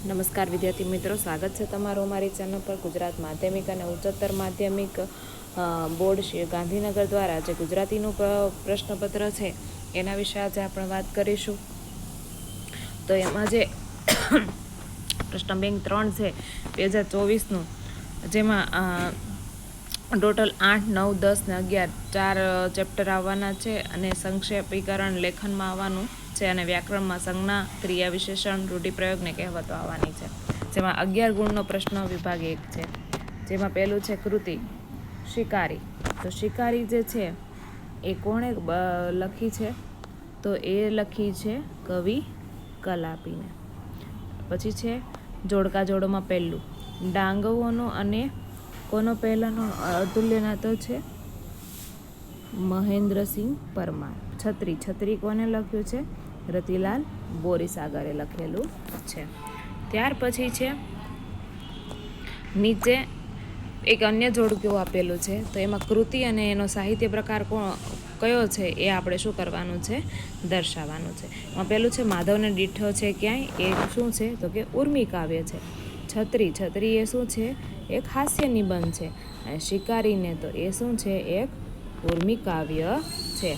નમસ્કાર વિદ્યાર્થી મિત્રો, સ્વાગત છે તમારું અમારી ચેનલ પર. ગુજરાત માધ્યમિક અને ઉચ્ચતર માધ્યમિક બોર્ડ ગાંધીનગર દ્વારા જે ગુજરાતીનું પ્રશ્નપત્ર છે એના વિશે આજે આપણે વાત કરીશું. તો એમાં જે પ્રશ્ન બેંક 3 છે 2024નું, જેમાં ટોટલ 8, 9, 10 ને 11 4 ચેપ્ટર આવવાના છે અને સંક્ષેપીકરણ લેખનમાં આવવાનું છે અને વ્યાકરણમાં સંજ્ઞા, ક્રિયા, વિશેષણ, રૂઢિપ્રયોગ ને કહેવતો આવવાની છે. જેમાં 11 ગુણનો પ્રશ્ન વિભાગ 1 છે. જેમાં પહેલું છે કૃતિ શિકારી. તો શિકારી જે છે એ કોણે લખી છે? તો એ લખી છે કવિ કલાપીને. પછી છે જોડકા જોડોમાં પહેલું ડાંગવોનો અને કોનો પહેલાનો અતુલ્યનાતો છે? મહેન્દ્રસિંહ પરમાર. છત્રી કોને લખ્યું છે? રતિલાલ બોરીસાગરે લખેલું છે. ત્યાર પછી છે નીચે એક અન્ય જોડકું આપેલું છે, તો એમાં કૃતિ અને એનો સાહિત્ય પ્રકાર કયો છે એ આપણે શું કરવાનું છે? દર્શાવવાનું છે. એમાં પહેલું છે માધવને દીઠો છે ક્યાંય, એ શું છે? તો કે ઉર્મી કાવ્ય છે. છત્રી એ શું છે? એક હાસ્ય નિબંધ છે. અને શિકારીને તો એ શું છે? એક ઉર્મી કાવ્ય છે.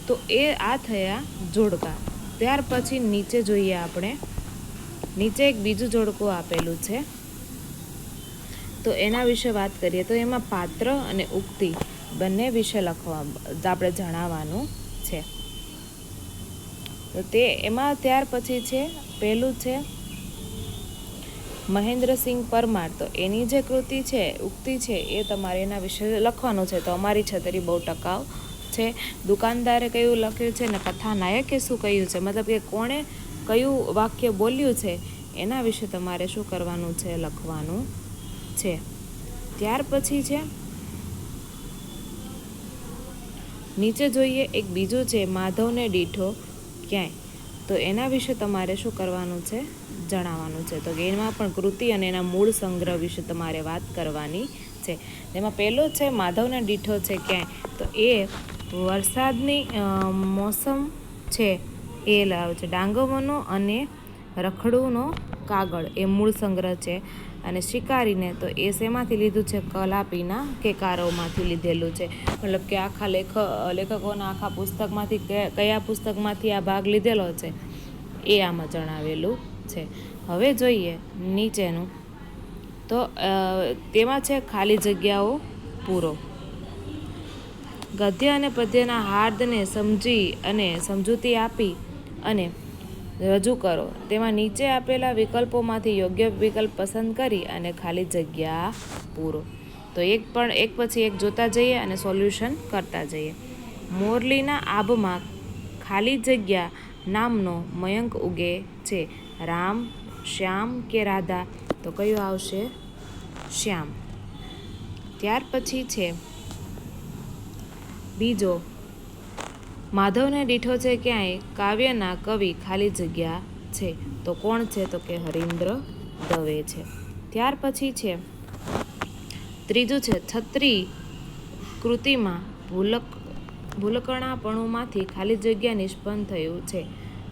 તો એ આ થયા જોડકા. ત્યાર પછી નીચે જોઈએ આપણે, નીચે એક બીજું જોડકું આપેલું છે, તો એના વિશે વાત કરીએ. તો એમાં પાત્ર અને ઉક્તિ બંને વિશે આપણે જણાવવાનું છે. તો તે એમાં ત્યાર પછી છે પહેલું છે મહેન્દ્રસિંહ પરમાર. તો એની જે કૃતિ છે, ઉક્તિ છે, એ તમારે એના વિશે લખવાનું છે. તો અમારી છત્રી બહુ ટકાઉ છે. દુકાનદારે કયું લખ્યું છે ને કથાનાયકે શું કહ્યું છે, મતલબ કે કોણે કયું વાક્ય બોલ્યું છે એના વિશે તમારે શું કરવાનું છે? લખવાનું છે. ત્યાર પછી છે નીચે જોઈએ એક બીજું છે માધવને દીઠો ક્યાંય. તો એના વિશે તમારે શું કરવાનું છે? જણાવવાનું છે. તો એમાં પણ કૃતિ અને એના મૂળ સંગ્રહ વિશે તમારે વાત કરવાની છે. એમાં પહેલો છે માધવને દીઠો છે ક્યાંય. તો એ વરસાદની મોસમ છે એ લાવે છે. ડાંગવનો અને રખડુનો કાગળ એ મૂળ સંગ્રહ છે. અને શિકારીને તો એ શેમાંથી લીધું છે? કલાપીના કેકારોમાંથી લીધેલું છે. મતલબ કે આખા લેખકોના આખા પુસ્તકમાંથી કયા પુસ્તકમાંથી આ ભાગ લીધેલો છે એ આમાં જણાવેલું છે. હવે જોઈએ નીચેનું, તો તેમાં છે ખાલી જગ્યાઓ પૂરો. ગદ્ય અને પદ્યના હાર્દને સમજી અને સમજૂતી આપી અને રજૂ કરો. તેમાં નીચે આપેલા વિકલ્પોમાંથી યોગ્ય વિકલ્પ પસંદ કરી અને ખાલી જગ્યા પૂરો. તો એક પછી એક જોતા જઈએ અને સોલ્યુશન કરતા જઈએ. મોરલીના આભમાં ખાલી જગ્યા નામનો મયંક ઉગે છે. રામ, શ્યામ કે રાધા? તો કયું આવશે? શ્યામ. ત્યાર પછી છે બીજો માધવને દીઠો છે ક્યાંય કાવ્યના કવિ ખાલી જગ્યા છે. તો કોણ છે? તો કે હરીન્દ્ર દવે છે. ત્યાર પછી છે ત્રીજું છે છત્રી કૃતિમાં ભૂલકણાપણુંમાંથી ખાલી જગ્યા નિષ્પન્ન થયું છે.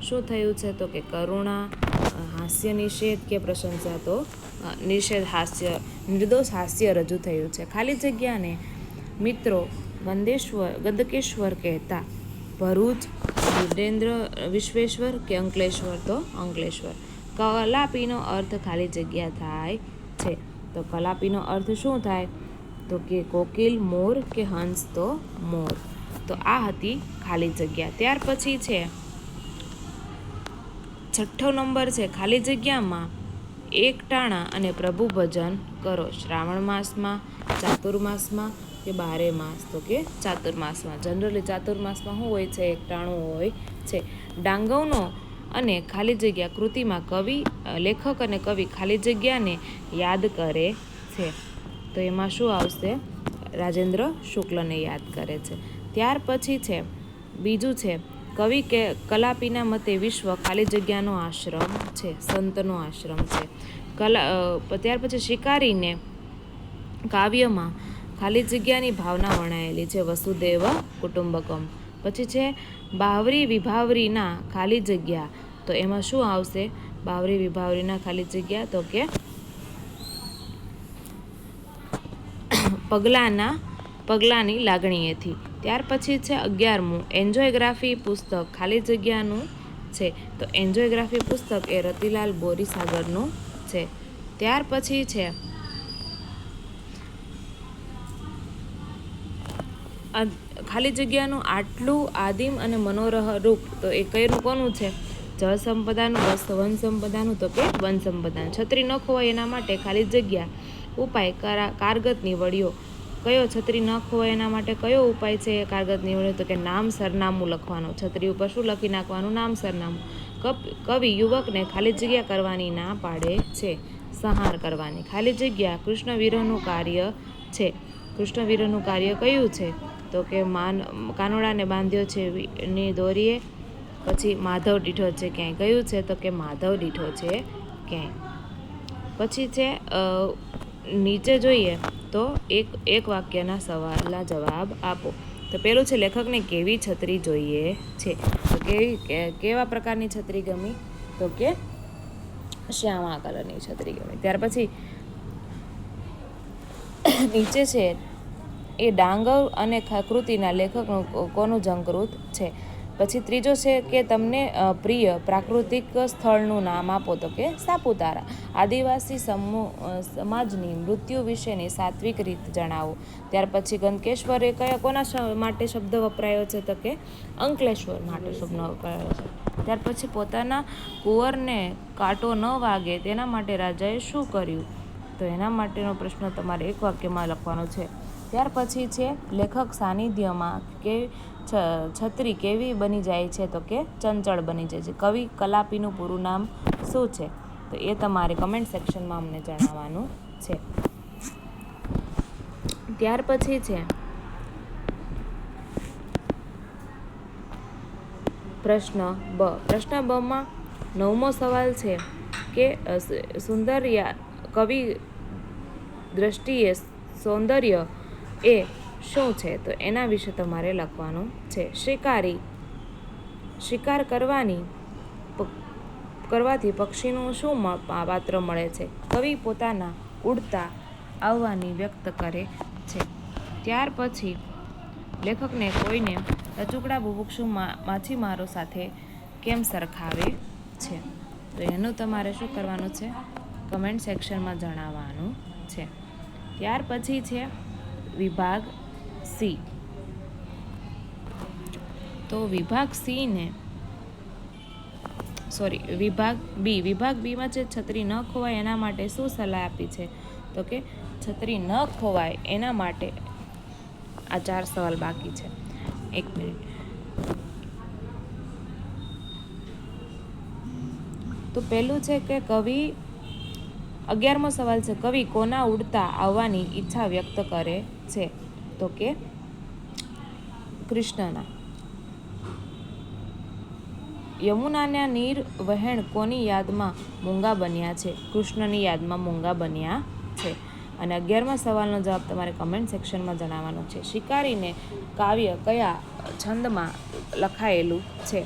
શું થયું છે? તો કે કરુણા, હાસ્ય નિષેધ કે પ્રશંસા? તો નિષેધ, હાસ્ય, નિર્દોષ હાસ્ય રજૂ થયું છે. ખાલી જગ્યાને મિત્રો ગંદકેશ્વર કહેતા. ભરૂચ, વિશ્વેશ્વર કે અંકલેશ્વર? તો અંકલેશ્વર. કલાપીનો અર્થ ખાલી જગ્યા થાય છે. તો કલાપીનો અર્થ શું થાય? તો કે કોકિલ, મોર કે હંસ? તો મોર. તો આ હતી ખાલી જગ્યા. ત્યાર પછી છે 6ઠ્ઠો નંબર છે ખાલી જગ્યામાં એકટાણા અને પ્રભુ ભજન કરો. શ્રાવણ માસમાં, ચાતુર્માસમાં કે 12 માસ? તો કે ચાતુર્માસમાં. જનરલી ચાતુર્માસમાં શું હોય છે? એકટાણું હોય છે. ડાંગવનો અને ખાલી જગ્યા કૃતિમાં લેખક અને કવિ ખાલી જગ્યાને યાદ કરે છે. તો એમાં શું આવશે? રાજેન્દ્ર શુક્લને યાદ કરે છે. ત્યાર પછી છે બીજું છે કવિ કે કલાપીના મતે વિશ્વ ખાલી જગ્યાનો આશ્રમ છે, સંતનો આશ્રમ છે. ત્યાર પછી શિકારીને કાવ્યમાં ખાલી જગ્યાની ભાવના વર્ણાયેલી છે, વસુદેવ કુટુંબકમ. પછી છે બાવરી વિભાવરીના ખાલી જગ્યા. તો એમાં શું આવશે? બાવરી વિભાવરીના ખાલી જગ્યા તો કે પગલાની લાગણીએથી. ત્યાર પછી છે 11મું એન્જોયગ્રાફી પુસ્તક ખાલી જગ્યાનું છે. તો એન્જોયગ્રાફી પુસ્તક એ રતિલાલ બોરીસાગરનું છે. ત્યાર પછી છે ખાલી જગ્યાનું આટલું આદિમ અને મનોરહ રૂપ તો એ કયું કોનું છે? જળ સંપદાનું. વન સંપદાનું તો કે વન સંપદાનું. છત્રી ન ખોવાય એના માટે ખાલી જગ્યા ઉપાય કારગત નીવડ્યો. કયો છત્રી ન ખોવાય એના માટે કયો ઉપાય છે કારગત નીવડ્યો? તો કે નામ સરનામું લખવાનું. છત્રી ઉપર શું લખી નાખવાનું? નામ સરનામું. કવિ યુવકને ખાલી જગ્યા કરવાની ના પાડે છે. સંહાર કરવાની. ખાલી જગ્યા કૃષ્ણ વિરહનું કાર્ય છે. કૃષ્ણ વિરહનું કાર્ય કયું છે? તો કે કાનોડાને બાંધ્યો છે ની દોરીએ. પછી માધવ દીઠો છે ક્યાંય. કયું છે? તો કે માધવ દીઠો છે ક્યાંય. પછી છે નીચે જોઈએ તો એક વાક્યના સવાલના જવાબ આપો. તો પેલું છે લેખકને કેવી છત્રી જોઈએ છે? તો કેવા પ્રકારની છત્રી ગમી? તો કે શ્યામા કલરની છત્રી ગમી. ત્યાર પછી નીચે છે એ ડાંગર અને કૃતિના લેખકનું કોનું જંકૃત છે? પછી ત્રીજો છે કે તમને પ્રિય પ્રાકૃતિક સ્થળનું નામ આપો. તો કે સાપુતારા. આદિવાસી સમાજની મૃત્યુ વિશેની સાત્વિક રીત જણાવો. ત્યાર પછી ગંદકેશ્વર એ કોના માટે શબ્દ વપરાયો છે? તો કે અંકલેશ્વર માટે શબ્દ વપરાયો છે. ત્યાર પછી પોતાના કુંવરને કાંટો ન વાગે તેના માટે રાજાએ શું કર્યું? તો એના માટેનો પ્રશ્ન તમારે એક વાક્યમાં લખવાનો છે. ત્યાર પછી છે લેખક સાનિધ્યમાં કે છત્રી કેવી બની જાય છે? તો કે ચંચળ બની જાય છે. કવિ કલાપીનું પૂરું નામ શું છે? તો એ તમારે કમેન્ટ સેક્શનમાં અમને જણાવવાનું છે. ત્યાર પછી છે પ્રશ્ન બ. પ્રશ્ન બમાં 9મો સવાલ છે કે કવિ દ્રષ્ટિએ સૌંદર્ય એ શું છે? તો એના વિશે તમારે લખવાનું છે. શિકાર કરવાથી પક્ષીનું શું પાત્ર મળે છે? કવિ પોતાના ઉડતા આવવાની વ્યક્ત કરે છે. ત્યાર પછી લેખકને કોઈને ટચુકડા બુભુક્ષુ માછીમારો સાથે કેમ સરખાવે છે? તો એનું તમારે શું કરવાનું છે? કમેન્ટ સેક્શનમાં જણાવવાનું છે. ત્યાર પછી છે વિભાગ સી. તો વિભાગ બી. વિભાગ બીમાં છે છત્રી ન ખોવાય એના માટે શું સલાહ આપી છે? તો કે છત્રી ન ખોવાય એના માટે આ 4 સવાલ બાકી છે. 1 મિનિટ. તો પહેલું છે કે 11મો સવાલ છે કવિ કોના ઉડતા આવવાની ઈચ્છા વ્યક્ત કરે છે? તો કે કૃષ્ણના. યમુનાના નીર વહેણ કોની યાદમાં મૂંગા બન્યા છે? કૃષ્ણની યાદમાં મૂંગા બન્યા છે. અને 11મા સવાલનો જવાબ તમારે કમેન્ટ સેક્શનમાં જણાવવાનો છે. શિકારીને કાવ્ય કયા છંદમાં લખાયેલું છે?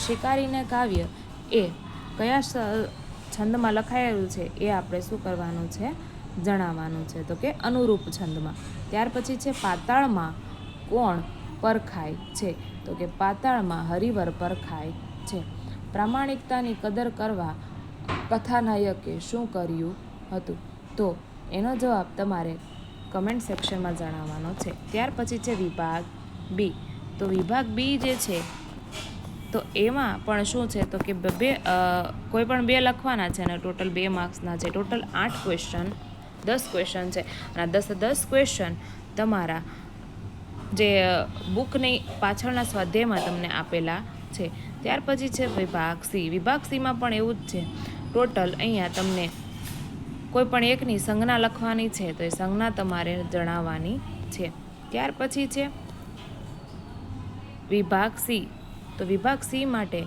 શિકારીને કાવ્ય એ કયા છંદમાં લખાયેલું છે એ આપણે શું કરવાનું છે? જણાવવાનું છે. તો કે અનુરૂપ છંદમાં. ત્યાર પછી છે પાતાળમાં કોણ પરખાય છે? તો કે પાતાળમાં હરિવર પરખાય છે. પ્રામાણિકતાની કદર કરવા કથાનાયકે શું કર્યું હતું? તો એનો જવાબ તમારે કમેન્ટ સેક્શનમાં જણાવવાનો છે. ત્યાર પછી છે વિભાગ બી. તો વિભાગ બી જે છે તો એમાં પણ શું છે? તો કે કોઈ પણ 2 લખવાના છે અને ટોટલ 2 માર્ક્સના છે. ટોટલ 8 ક્વેશ્ચન 10 ક્વેશ્ચન છે. અને 10 ક્વેશ્ચન તમારા જે બુકની પાછળના સ્વાધ્યાયમાં તમને આપેલા છે. ત્યાર પછી છે વિભાગ સી. વિભાગ સીમાં પણ એવું જ છે. ટોટલ અહીંયા તમને કોઈ પણ એકની સંજ્ઞા લખવાની છે તો એ સંજ્ઞા તમારે જણાવવાની છે. ત્યાર પછી છે વિભાગ સી. તો વિભાગ સી માટે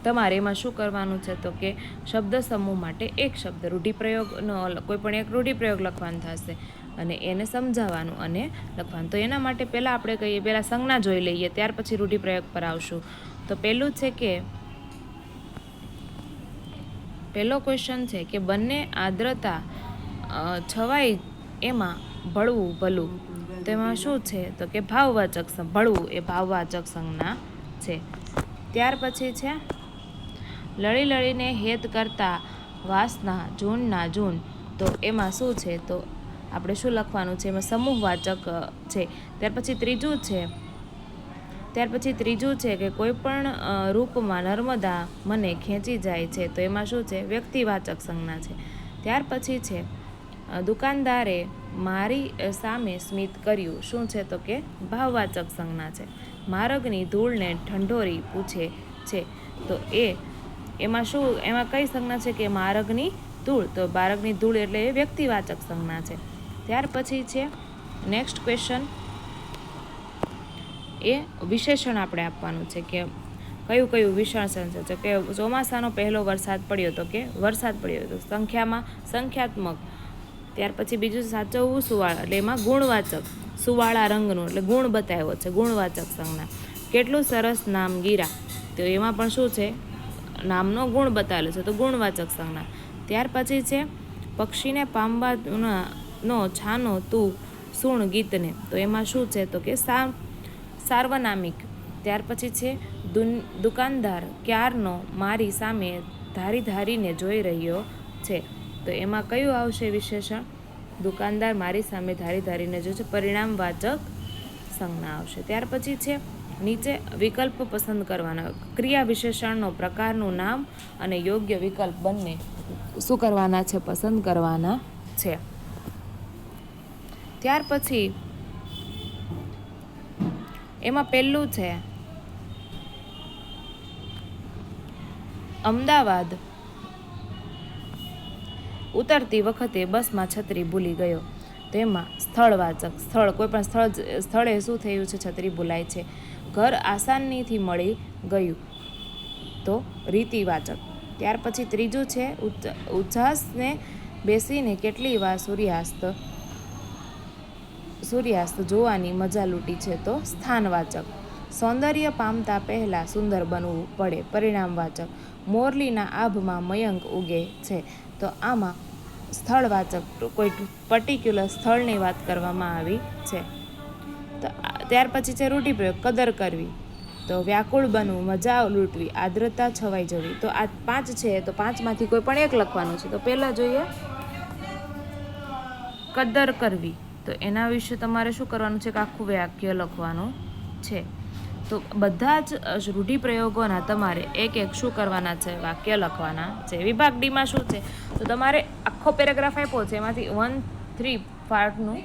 તમારે એમાં શું કરવાનું છે? તો કે શબ્દ સમૂહ માટે એક શબ્દ રૂઢિપ્રયોગનો કોઈ પણ એક રૂઢિપ્રયોગ લખવાનું થશે અને એને સમજાવવાનું અને લખવાનું. તો એના માટે પહેલાં આપણે કહીએ પહેલાં સંજ્ઞા જોઈ લઈએ ત્યાર પછી રૂઢિપ્રયોગ પર આવશું. તો પહેલું છે કે પહેલો ક્વેશ્ચન છે કે બંને આર્દ્રતા છવાઈ એમાં ભળવું ભલું, તેમાં શું છે તો કે ભાવવાચક ભળવું એ ભાવવાચક સંજ્ઞા છે. ત્યાર પછી છે લળી લળીને હેત કરતા વાસના જૂનના જૂન, તો એમાં શું છે તો આપણે શું લખવાનું છે, એમાં સમૂહવાચક છે. ત્યાર પછી ત્રીજું છે કે કોઈ પણ રૂપમાં નર્મદા મને ખેંચી જાય છે, તો એમાં શું છે વ્યક્તિવાચક સંજ્ઞા છે. ત્યાર પછી છે દુકાનદારે મારી સામે સ્મિત કર્યું, શું છે તો કે ભાવવાચક સંજ્ઞા છે. માર્ગની ધૂળને ઢંઢોરી પૂછે છે, તો એમાં કઈ સંજ્ઞા છે કે માર્ગની ધૂળ, તો માર્ગની ધૂળ એટલે એ વ્યક્તિવાચક સંજ્ઞા છે. ત્યાર પછી છે નેક્સ્ટ ક્વેશ્ચન, એ વિશેષણ આપણે આપવાનું છે કે કયું વિશેષણ છે કે ચોમાસાનો પહેલો વરસાદ પડ્યો, તો કે વરસાદ પડ્યો તો સંખ્યામાં સંખ્યાત્મક. ત્યાર પછી બીજું સાચવવું સુવાળા, એટલે એમાં ગુણવાચક, સુવાળા રંગનું એટલે ગુણ બતાવ્યો છે, ગુણવાચક સંજ્ઞા. કેટલું સરસ નામ ગીરા, તો એમાં પણ શું છે નામનો ગુણ બતાવેલો છે, તો ગુણવાચક સંજ્ઞા. ત્યાર પછી છે પક્ષીને પામવાનો છાનો તું સુણ ગીતને, તો એમાં શું છે તો કે સાર્વનામિક. ત્યાર પછી છે દુકાનદાર ક્યારનો મારી સામે ધારીને જોઈ રહ્યો છે, તો એમાં કયું આવશે વિશેષણ, દુકાનદાર મારી સામે ધારીને જોઈ છે, પરિણામવાચક સંજ્ઞા આવશે. ત્યાર પછી છે નીચે વિકલ્પ પસંદ કરવાના, ક્રિયા વિશેષણનો પ્રકારનું નામ અને યોગ્ય વિકલ્પ બંને શું કરવાના છે, પસંદ કરવાના છે. ત્યાર પછી એમાં પહેલું છે અમદાવાદ ઉતરતી વખતે બસમાં છત્રી ભૂલી ગયો, તેમાં સ્થળવાચક, કોઈ પણ સ્થળે શું થયું છે, છત્રી ભૂલાય છે. ઘર આસાનીથી મળી ગયું, તો રીતિવાચક. ત્યાર પછી ત્રીજું છે ઉજાસને બેસીને કેટલી વાર સૂર્યાસ્ત જોવાની મજા લૂંટી છે, તો સ્થાનવાચક. સૌંદર્ય પામતા પહેલા સુંદર બનવું પડે, પરિણામવાચક. મોરલીના આભમાં મયંક ઉગે છે, તો આમાં સ્થળવાચક, કોઈ પર્ટિક્યુલર સ્થળની વાત કરવામાં આવી છે. તો ત્યાર પછી છે રૂઢિપ્રયોગ, કદર કરવી, તો વ્યાકુળ બનવું, મજા લૂંટવી, આર્દ્રતા છવાઈ જવી. તો આ 5 છે, તો 5માંથી કોઈ પણ એક લખવાનું છે. તો પહેલાં જોઈએ કદર કરવી, તો એના વિશે તમારે શું કરવાનું છે કે આખું વાક્ય લખવાનું છે. તો બધા જ રૂઢિપ્રયોગોના તમારે એક શું કરવાના છે, વાક્ય લખવાના છે. વિભાગ ડીમાં શું છે, તો તમારે આખો પેરેગ્રાફ આપ્યો છે, એમાંથી 1-3 પાર્ટનું